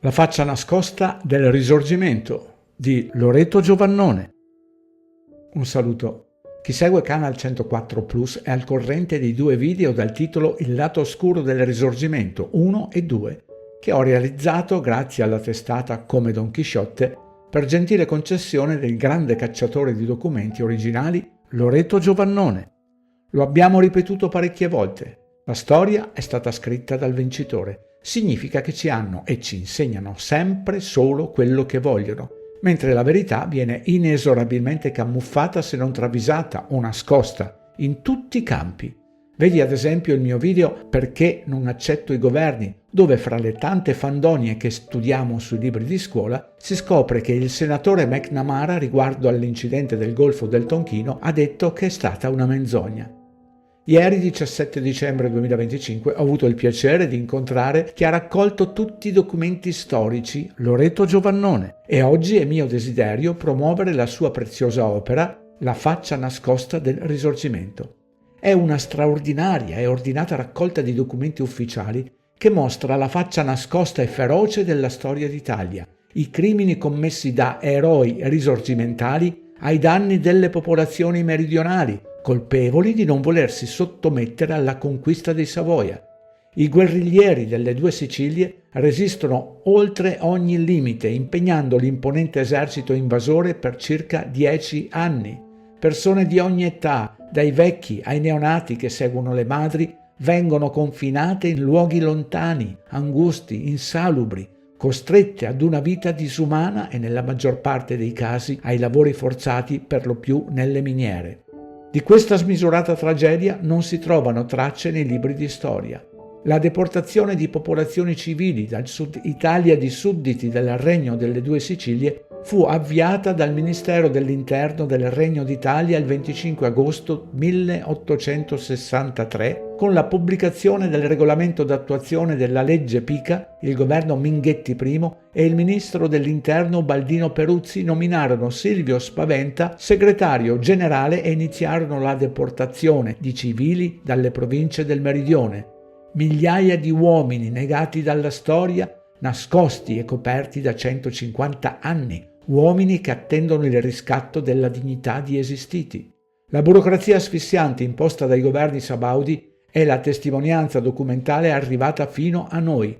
La faccia nascosta del Risorgimento di Loreto Giovannone. Un saluto. Chi segue Canal 104 Plus è al corrente dei due video dal titolo Il lato oscuro del Risorgimento 1 e 2, che ho realizzato grazie alla testata Come Don Chisciotte per gentile concessione del grande cacciatore di documenti originali Loreto Giovannone. Lo abbiamo ripetuto parecchie volte. La storia è stata scritta dal vincitore. Significa che ci hanno e ci insegnano sempre solo quello che vogliono, mentre la verità viene inesorabilmente camuffata se non travisata o nascosta in tutti i campi. Vedi ad esempio il mio video Perché non accetto i governi, dove fra le tante fandonie che studiamo sui libri di scuola si scopre che il senatore McNamara riguardo all'incidente del Golfo del Tonchino ha detto che è stata una menzogna. Ieri 17 dicembre 2025 ho avuto il piacere di incontrare chi ha raccolto tutti i documenti storici, Loreto Giovannone, e oggi è mio desiderio promuovere la sua preziosa opera, La faccia nascosta del Risorgimento. È una straordinaria e ordinata raccolta di documenti ufficiali che mostra la faccia nascosta e feroce della storia d'Italia, i crimini commessi da eroi risorgimentali ai danni delle popolazioni meridionali, colpevoli di non volersi sottomettere alla conquista dei Savoia. I guerriglieri delle due Sicilie resistono oltre ogni limite, impegnando l'imponente esercito invasore per circa 10 anni. Persone di ogni età, dai vecchi ai neonati che seguono le madri, vengono confinate in luoghi lontani, angusti, insalubri, costrette ad una vita disumana e nella maggior parte dei casi ai lavori forzati per lo più nelle miniere. Di questa smisurata tragedia non si trovano tracce nei libri di storia. La deportazione di popolazioni civili dal Sud Italia di sudditi del Regno delle Due Sicilie fu avviata dal Ministero dell'Interno del Regno d'Italia il 25 agosto 1863 con la pubblicazione del regolamento d'attuazione della legge Pica. Il governo Minghetti I e il ministro dell'Interno Baldino Peruzzi nominarono Silvio Spaventa segretario generale e iniziarono la deportazione di civili dalle province del Meridione. Migliaia di uomini negati dalla storia, nascosti e coperti da 150 anni, uomini che attendono il riscatto della dignità di esistiti. La burocrazia asfissiante imposta dai governi sabaudi è la testimonianza documentale arrivata fino a noi.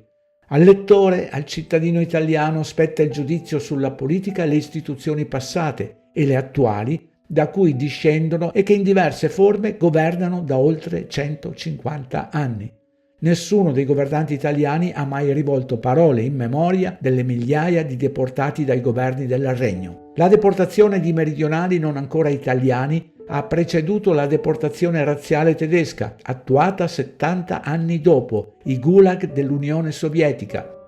Al lettore, al cittadino italiano, spetta il giudizio sulla politica e le istituzioni passate e le attuali, da cui discendono e che in diverse forme governano da oltre 150 anni. Nessuno dei governanti italiani ha mai rivolto parole in memoria delle migliaia di deportati dai governi del Regno. La deportazione di meridionali non ancora italiani ha preceduto la deportazione razziale tedesca, attuata 70 anni dopo, i gulag dell'Unione Sovietica.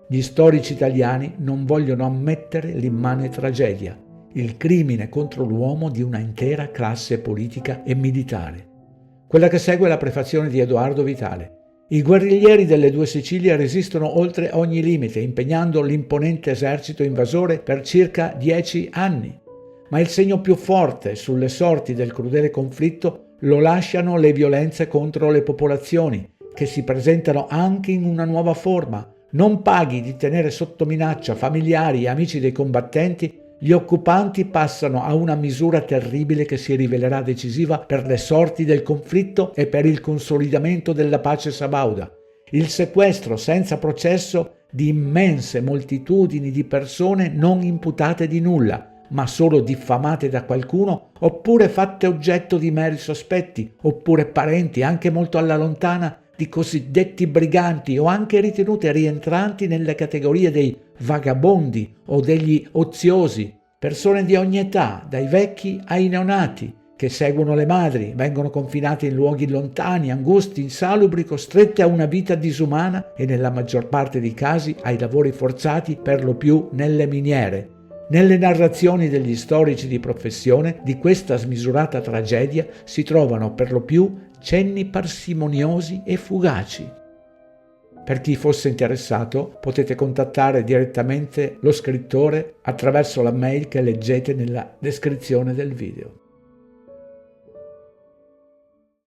Gli storici italiani non vogliono ammettere l'immane tragedia, il crimine contro l'uomo di una intera classe politica e militare. Quella che segue è la prefazione di Edoardo Vitale. I guerriglieri delle due Sicilie resistono oltre ogni limite, impegnando l'imponente esercito invasore per circa 10 anni. Ma il segno più forte sulle sorti del crudele conflitto lo lasciano le violenze contro le popolazioni, che si presentano anche in una nuova forma. Non paghi di tenere sotto minaccia familiari e amici dei combattenti, gli occupanti passano a una misura terribile che si rivelerà decisiva per le sorti del conflitto e per il consolidamento della pace sabauda. Il sequestro senza processo di immense moltitudini di persone non imputate di nulla, ma solo diffamate da qualcuno, oppure fatte oggetto di meri sospetti, oppure parenti anche molto alla lontana di cosiddetti briganti o anche ritenute rientranti nelle categorie dei vagabondi o degli oziosi, persone di ogni età, dai vecchi ai neonati, che seguono le madri, vengono confinate in luoghi lontani, angusti, insalubri, costrette a una vita disumana e nella maggior parte dei casi ai lavori forzati per lo più nelle miniere. Nelle narrazioni degli storici di professione di questa smisurata tragedia si trovano per lo più cenni parsimoniosi e fugaci. Per chi fosse interessato potete contattare direttamente lo scrittore attraverso la mail che leggete nella descrizione del video.